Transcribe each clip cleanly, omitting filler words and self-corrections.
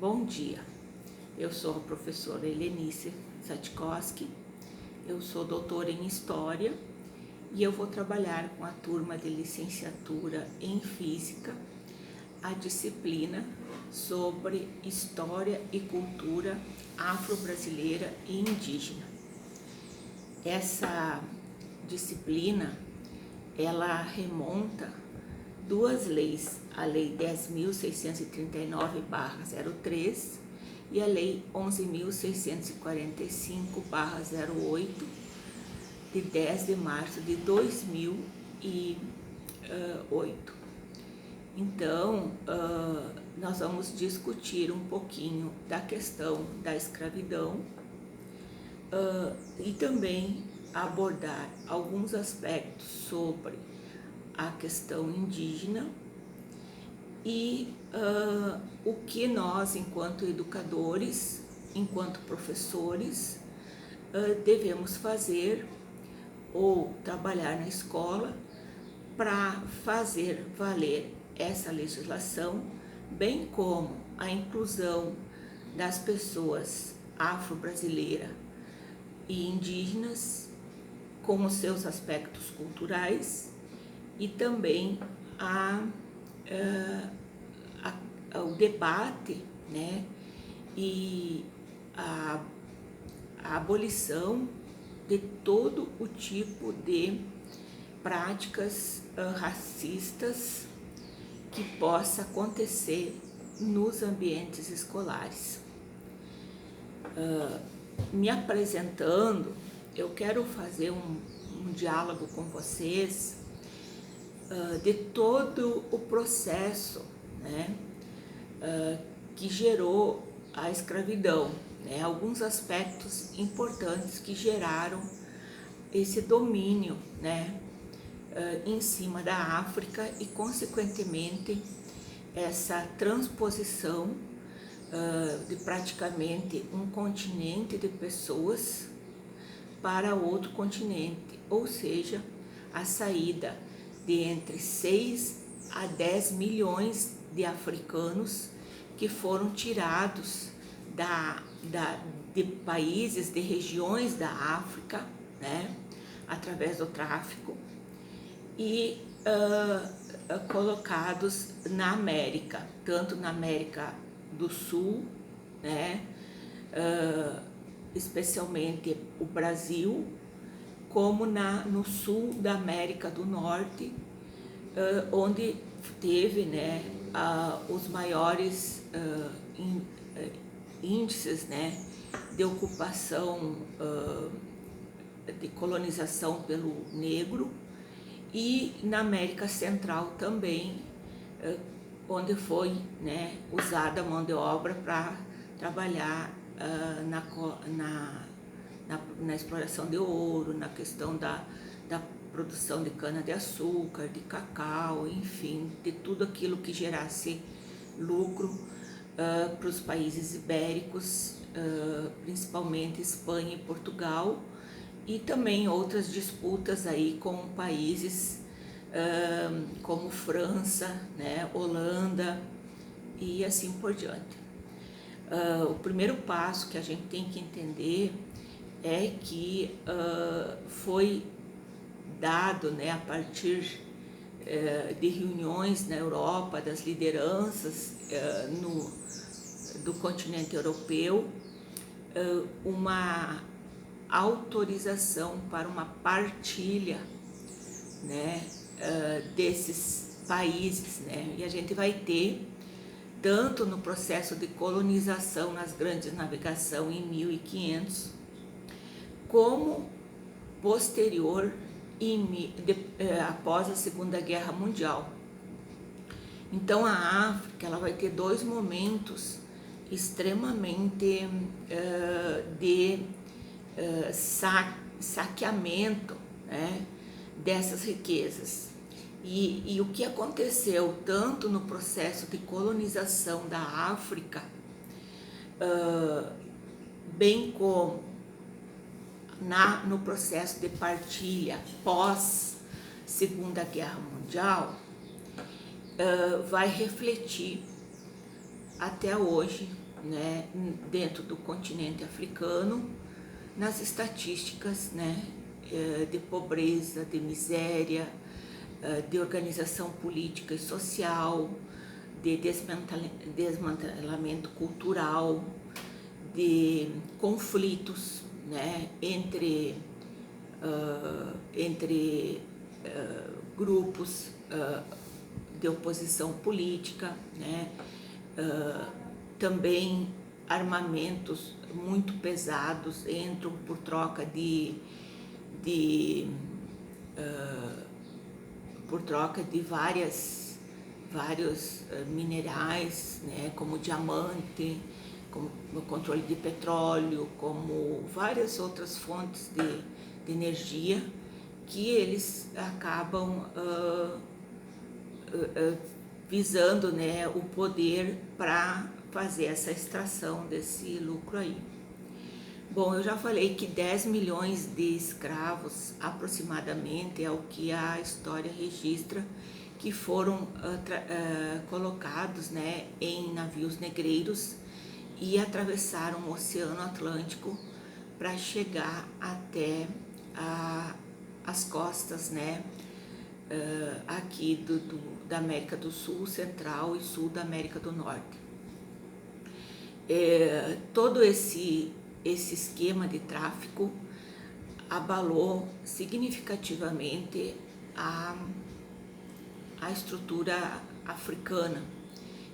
Bom dia, eu sou a professora Helenice Satkowski, eu sou doutora em História e eu vou trabalhar com a turma de licenciatura em Física, a disciplina sobre História e Cultura Afro-Brasileira e Indígena. Essa disciplina, ela remonta duas leis, a Lei 10.639/03 e a Lei 11.645/08, de 10 de março de 2008. Então, nós vamos discutir um pouquinho da questão da escravidão e também abordar alguns aspectos sobre a questão indígena e o que nós, enquanto educadores, enquanto professores, devemos fazer ou trabalhar na escola para fazer valer essa legislação, bem como a inclusão das pessoas afro-brasileiras e indígenas com os seus aspectos culturais e também o debate, né, e a abolição de todo o tipo de práticas racistas que possa acontecer nos ambientes escolares. Me apresentando, eu quero fazer um diálogo com vocês de todo o processo, né, que gerou a escravidão, né, alguns aspectos importantes que geraram esse domínio, né, em cima da África e, consequentemente, essa transposição de praticamente um continente de pessoas para outro continente, ou seja, a saída de entre 6 a 10 milhões de africanos que foram tirados de países, de regiões da África, né, através do tráfico, e colocados na América, tanto na América do Sul, né, especialmente o Brasil, como no sul da América do Norte, onde teve, né, os maiores índices, né, de ocupação, de colonização pelo negro, e na América Central também, onde foi, né, usada a mão de obra para trabalhar na exploração de ouro, na questão da produção de cana-de-açúcar, de cacau, enfim, de tudo aquilo que gerasse lucro para os países ibéricos, principalmente Espanha e Portugal, e também outras disputas aí com países como França, né, Holanda e assim por diante. O primeiro passo que a gente tem que entender é que foi dado, né, a partir de reuniões na Europa, das lideranças do continente europeu, uma autorização para uma partilha, né, desses países, né, e a gente vai ter, tanto no processo de colonização nas grandes navegações em 1500, como posterior após a Segunda Guerra Mundial. Então a África, ela vai ter dois momentos extremamente de saqueamento, né, dessas riquezas. E o que aconteceu tanto no processo de colonização da África, bem como no processo de partilha pós Segunda Guerra Mundial, vai refletir até hoje né, dentro do continente africano, nas estatísticas, né, de pobreza, de miséria, de organização política e social, de desmantelamento cultural, de conflitos, né, entre grupos de oposição política, né, também armamentos muito pesados entram por troca de vários minerais, né, como diamante, como o controle de petróleo, como várias outras fontes de energia que eles acabam visando, né, o poder para fazer essa extração desse lucro aí. Bom, eu já falei que 10 milhões de escravos, aproximadamente, é o que a história registra, que foram colocados, né, em navios negreiros e atravessaram o Oceano Atlântico para chegar até as costas, né, aqui da América do Sul, Central e Sul da América do Norte. Todo esse esquema de tráfico abalou significativamente a estrutura africana,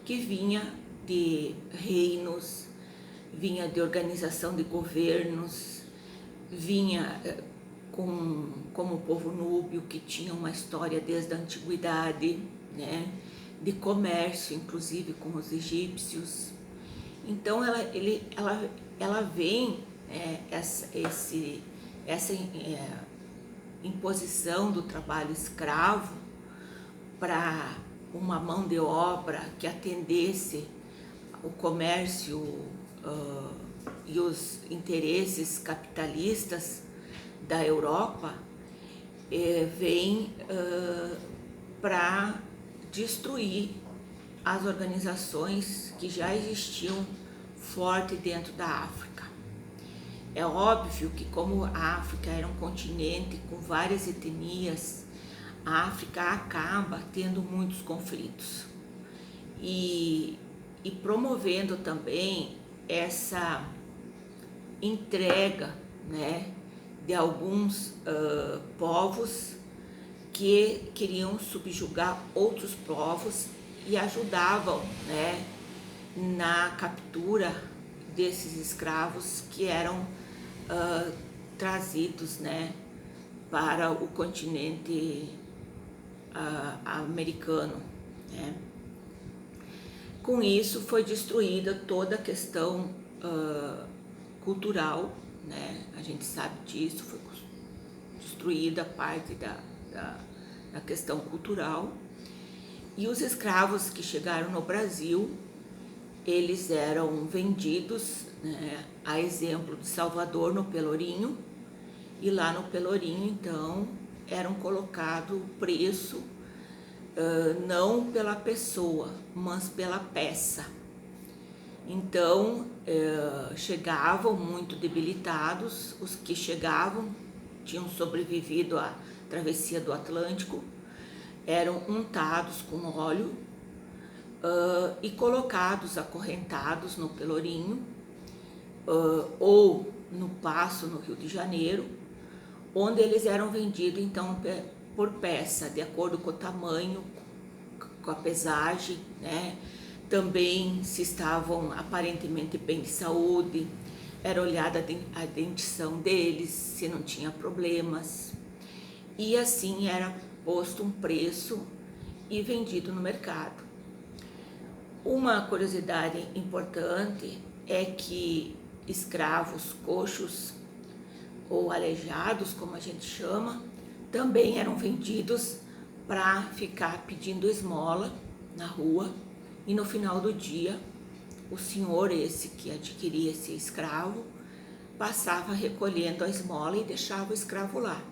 que vinha de reinos, vinha de organização de governos, vinha como o povo núbio, que tinha uma história desde a antiguidade, né, de comércio, inclusive com os egípcios. Então ela vem, essa imposição do trabalho escravo para uma mão de obra que atendesse o comércio e os interesses capitalistas da Europa, vem para destruir as organizações que já existiam forte dentro da África. É óbvio que, como a África era um continente com várias etnias, a África acaba tendo muitos conflitos e promovendo também essa entrega, né, de alguns povos que queriam subjugar outros povos e ajudavam, né, na captura desses escravos que eram trazidos, né, para o continente americano, né. Com isso foi destruída toda a questão cultural, né, a gente sabe disso, foi destruída parte da questão cultural. E os escravos que chegaram no Brasil, eles eram vendidos, né, a exemplo de Salvador, no Pelourinho, e lá no Pelourinho, então, eram colocado o preço não pela pessoa, mas pela peça. Então, chegavam muito debilitados, os que chegavam tinham sobrevivido à travessia do Atlântico, eram untados com óleo e colocados acorrentados no Pelourinho ou no Paço, no Rio de Janeiro, onde eles eram vendidos então por peça, de acordo com o tamanho, com a pesagem, né? Também se estavam aparentemente bem de saúde, era olhada a dentição deles, se não tinha problemas, e assim era posto um preço e vendido no mercado. Uma curiosidade importante é que escravos coxos ou aleijados, como a gente chama, também eram vendidos para ficar pedindo esmola na rua, e no final do dia o senhor esse que adquiria esse escravo passava recolhendo a esmola e deixava o escravo lá.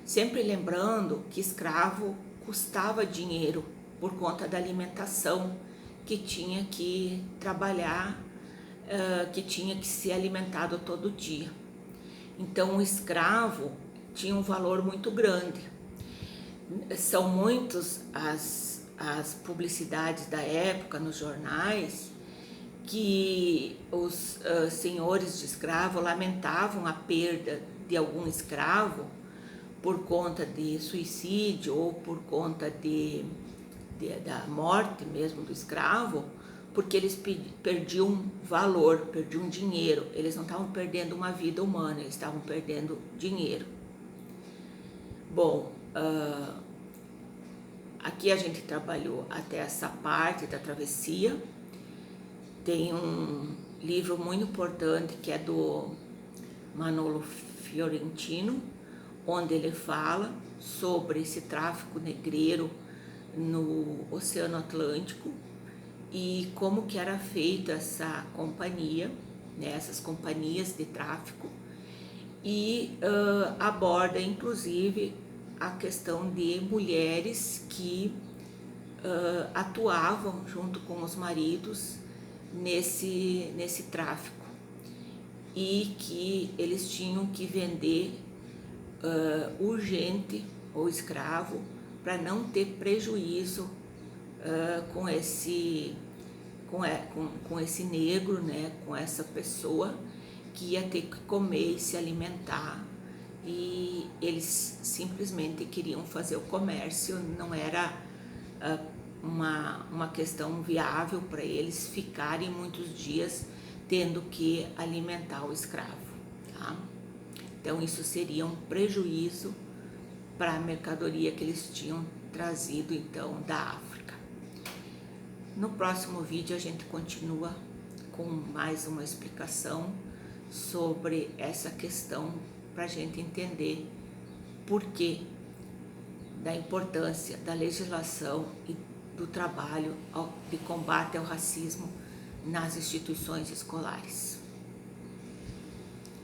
Sempre lembrando que escravo custava dinheiro por conta da alimentação, que tinha que trabalhar que tinha que ser alimentado todo dia. Então o escravo tinha um valor muito grande. São muitas as publicidades da época nos jornais que os senhores de escravo lamentavam a perda de algum escravo por conta de suicídio ou por conta da morte mesmo do escravo, porque eles perdiam valor, perdiam dinheiro. Eles não estavam perdendo uma vida humana, eles estavam perdendo dinheiro. Bom, aqui a gente trabalhou até essa parte da travessia. Tem um livro muito importante que é do Manolo Fiorentino, onde ele fala sobre esse tráfico negreiro no Oceano Atlântico e como que era feita essa companhia, né, essas companhias de tráfico, e aborda inclusive a questão de mulheres que atuavam junto com os maridos nesse tráfico e que eles tinham que vender urgente o escravo para não ter prejuízo com esse negro, né, com essa pessoa que ia ter que comer e se alimentar, e eles simplesmente queriam fazer o comércio, não era uma questão viável para eles ficarem muitos dias tendo que alimentar o escravo, tá? Então isso seria um prejuízo para a mercadoria que eles tinham trazido então da África. No próximo vídeo a gente continua com mais uma explicação sobre essa questão para a gente entender por que da importância da legislação e do trabalho de combate ao racismo nas instituições escolares.